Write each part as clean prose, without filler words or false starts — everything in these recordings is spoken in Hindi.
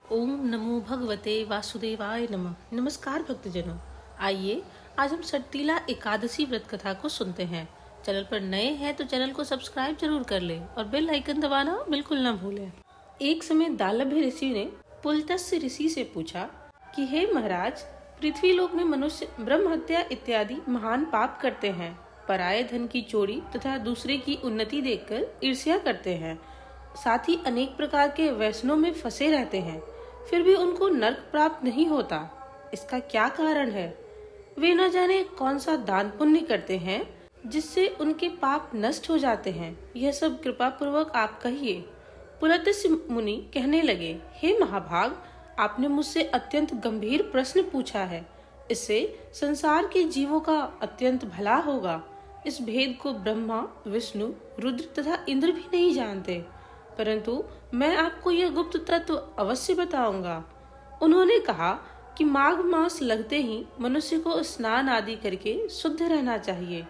ओम नमो भगवते वासुदेवाय नमः। नमस्कार भक्तजनों, आइए आज हम सट्टीला एकादशी व्रत कथा को सुनते हैं। चैनल पर नए हैं तो चैनल को सब्सक्राइब जरूर कर लें और बेल आइकन दबाना बिल्कुल ना भूलें। एक समय दालभ्य ऋषि ने पुलत्स्य ऋषि से पूछा कि हे महाराज, पृथ्वी लोक में मनुष्य ब्रह्म हत्या इत्यादि महान पाप करते हैं, पराये धन की चोरी तथा दूसरे की उन्नति देखकर ईर्ष्या करते हैं, साथ ही अनेक प्रकार के व्यसनों में फंसे रहते हैं, फिर भी उनको नर्क प्राप्त नहीं होता। इसका क्या कारण है? वे न जाने कौन सा दान पुण्य करते हैं जिससे उनके पाप नष्ट हो जाते हैं। यह सब कृपा पूर्वक आप कहिए। पुलत्स्य मुनि कहने लगे, हे महाभाग, आपने मुझसे अत्यंत गंभीर प्रश्न पूछा है। इससे संसार के जीवों का अत्यंत भला होगा। इस भेद को ब्रह्मा, विष्णु, रुद्र तथा इंद्र भी नहीं जानते, परंतु मैं आपको यह गुप्त तत्व अवश्य बताऊंगा। उन्होंने कहा कि माघ मास लगते ही मनुष्य को स्नान आदि करके शुद्ध रहना चाहिए।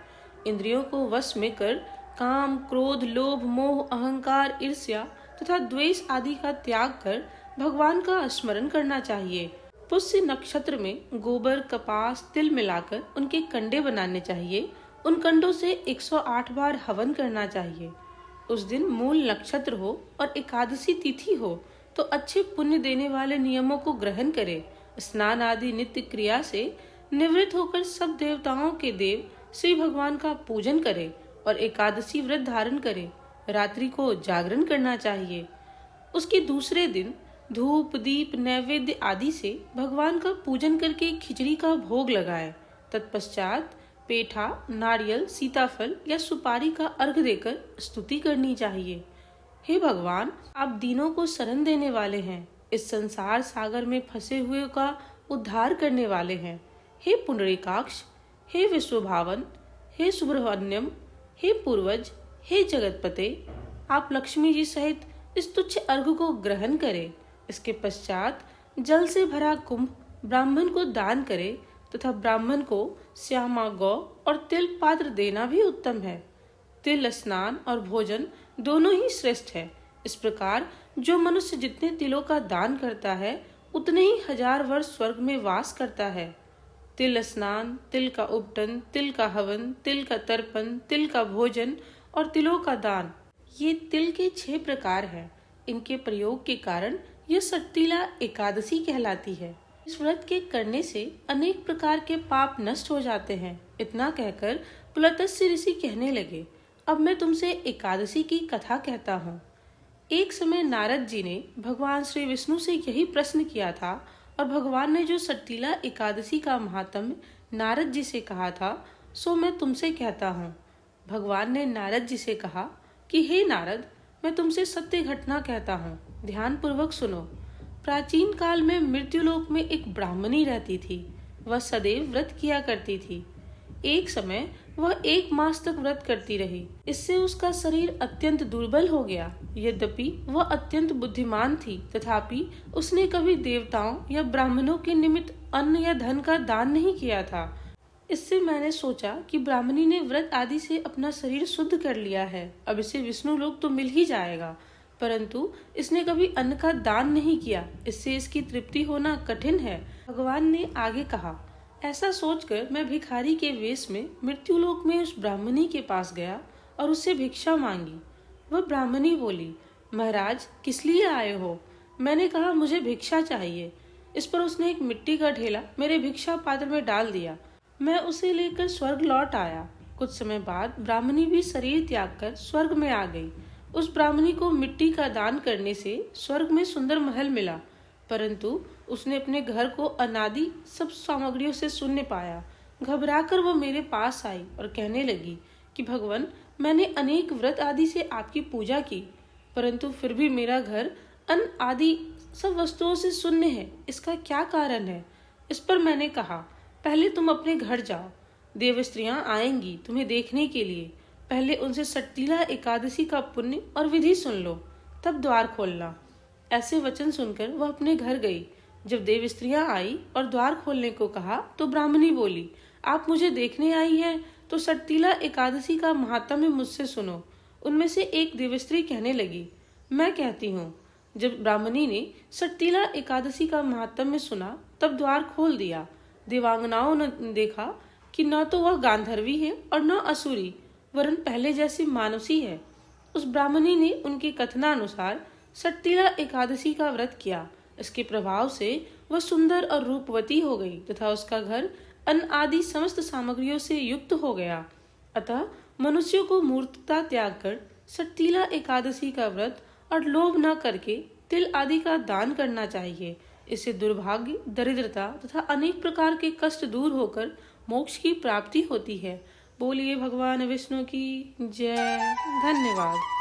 इंद्रियों को वश में कर काम, क्रोध, लोभ, मोह, अहंकार, ईर्ष्या तथा द्वेष आदि का त्याग कर भगवान का स्मरण करना चाहिए। पुष्य नक्षत्र में गोबर, कपास, तिल मिलाकर उनके कंडे बनाने चाहिए। उन कंडों से 108 बार हवन करना चाहिए। उस दिन मूल नक्षत्र हो और एकादशी तिथि हो तो अच्छे पुण्य देने वाले नियमों को ग्रहण करे। स्नान आदि नित्य क्रिया से निवृत्त होकर सब देवताओं के देव श्री भगवान का पूजन करे और एकादशी व्रत धारण करे। रात्रि को जागरण करना चाहिए। उसके दूसरे दिन धूप, दीप, नैवेद्य आदि से भगवान का पूजन करके खिचड़ी का भोग लगाए। तत्पश्चात पेठा, नारियल, सीताफल या सुपारी का अर्घ देकर स्तुति करनी चाहिए। हे भगवान, आप दीनों को शरण देने वाले हैं, इस संसार सागर में फंसे हुए का उद्धार करने वाले हैं। हे पुंडरीकाक्ष, हे विश्वभावन, हे सुब्रह्मण्यम, हे पूर्वज, हे जगतपते, आप लक्ष्मी जी सहित इस तुच्छ अर्घ को ग्रहण करें। इसके पश्चात जल से भरा कुंभ ब्राह्मण को दान करे तथा ब्राह्मण को श्यामा गौ और तिल पात्र देना भी उत्तम है। तिल स्नान और भोजन दोनों ही श्रेष्ठ है। इस प्रकार जो मनुष्य जितने तिलों का दान करता है उतने ही 1000 वर्ष स्वर्ग में वास करता है। तिल स्नान, तिल का उपटन, तिल का हवन, तिल का तर्पण, तिल का भोजन और तिलों का दान, ये तिल के 6 प्रकार हैं। इनके प्रयोग के कारण यह सट्टीला एकादशी कहलाती है। इस व्रत के करने से अनेक प्रकार के पाप नष्ट हो जाते हैं। इतना कहकर पुलत्स्य ऋषि कहने लगे, अब मैं तुमसे एकादशी की कथा कहता हूँ। एक समय नारद जी ने भगवान श्री विष्णु से यही प्रश्न किया था और भगवान ने जो सट्टीला एकादशी का महात्म्य नारद जी से कहा था सो मैं तुमसे कहता हूँ। भगवान ने नारद जी से कहा कि हे नारद, मैं तुमसे सत्य घटना कहता हूँ, ध्यान पूर्वक सुनो। प्राचीन काल में मृत्युलोक में एक ब्राह्मणी रहती थी। वह सदैव व्रत किया करती थी। एक समय वह 1 मास तक व्रत करती रही। इससे उसका शरीर अत्यंत दुर्बल हो गया। यद्यपि वह अत्यंत बुद्धिमान थी, तथापि उसने कभी देवताओं या ब्राह्मणों के निमित्त अन्न या धन का दान नहीं किया था। इससे मैंने सोचा कि ब्राह्मणी ने व्रत आदि से अपना शरीर शुद्ध कर लिया है, अब इसे विष्णु लोक तो मिल ही जाएगा, परंतु इसने कभी अन्न का दान नहीं किया, इससे इसकी तृप्ति होना कठिन है। भगवान ने आगे कहा, ऐसा सोचकर मैं भिखारी के वेश में मृत्युलोक में उस ब्राह्मणी के पास गया और उससे भिक्षा मांगी। वह ब्राह्मणी बोली, महाराज, किस लिए आए हो? मैंने कहा, मुझे भिक्षा चाहिए। इस पर उसने एक मिट्टी का ढेला मेरे भिक्षा पात्र में डाल दिया। मैं उसे लेकर स्वर्ग लौट आया। कुछ समय बाद ब्राह्मणी भी शरीर त्याग कर स्वर्ग में आ गई। उस ब्राह्मणी को मिट्टी का दान करने से स्वर्ग में सुंदर महल मिला, परंतु उसने अपने घर को अनादि सब सामग्रियों से शून्य पाया। घबराकर वो मेरे पास आई और कहने लगी कि भगवान, मैंने अनेक व्रत आदि से आपकी पूजा की, परंतु फिर भी मेरा घर अन्न आदि सब वस्तुओं से शून्य है। इसका क्या कारण है? इस पर मैंने कहा, पहले तुम अपने घर जाओ, देव स्त्रियां आएंगी तुम्हें देखने के लिए। पहले उनसे सट्टीला एकादशी का पुण्य और विधि सुन लो, तब द्वार खोलना। ऐसे वचन सुनकर वह अपने घर गई। जब देव स्त्रियां आई और द्वार खोलने को कहा तो ब्राह्मणी बोली, आप मुझे देखने आई हैं तो सट्टीला एकादशी का महात्म्य मुझसे सुनो। उनमें से एक देवस्त्री कहने लगी, मैं कहती हूँ, जब ब्राह्मणी ने सटतीला एकादशी का महात्म्य सुना तब द्वार खोल दिया। देवांगनाओं ने देखा कि न तो वह गांधर्वी है और न असुरी, वरन पहले जैसी मानसी है। उस ब्राह्मणी ने उनके कथनानुसार सटतीला एकादशी का व्रत किया। इसके प्रभाव से वह सुंदर और रूपवती हो गई तथा उसका घर अन्न आदि समस्त सामग्रियों से युक्त हो गया। अतः मनुष्यों को मूर्खता त्याग कर सटतीला एकादशी का व्रत और लोभ न करके तिल आदि का दान करना चाहिए। इससे दुर्भाग्य, दरिद्रता तथा अनेक प्रकार के कष्ट दूर होकर मोक्ष की प्राप्ति होती है। बोलिए भगवान विष्णु की जय। धन्यवाद।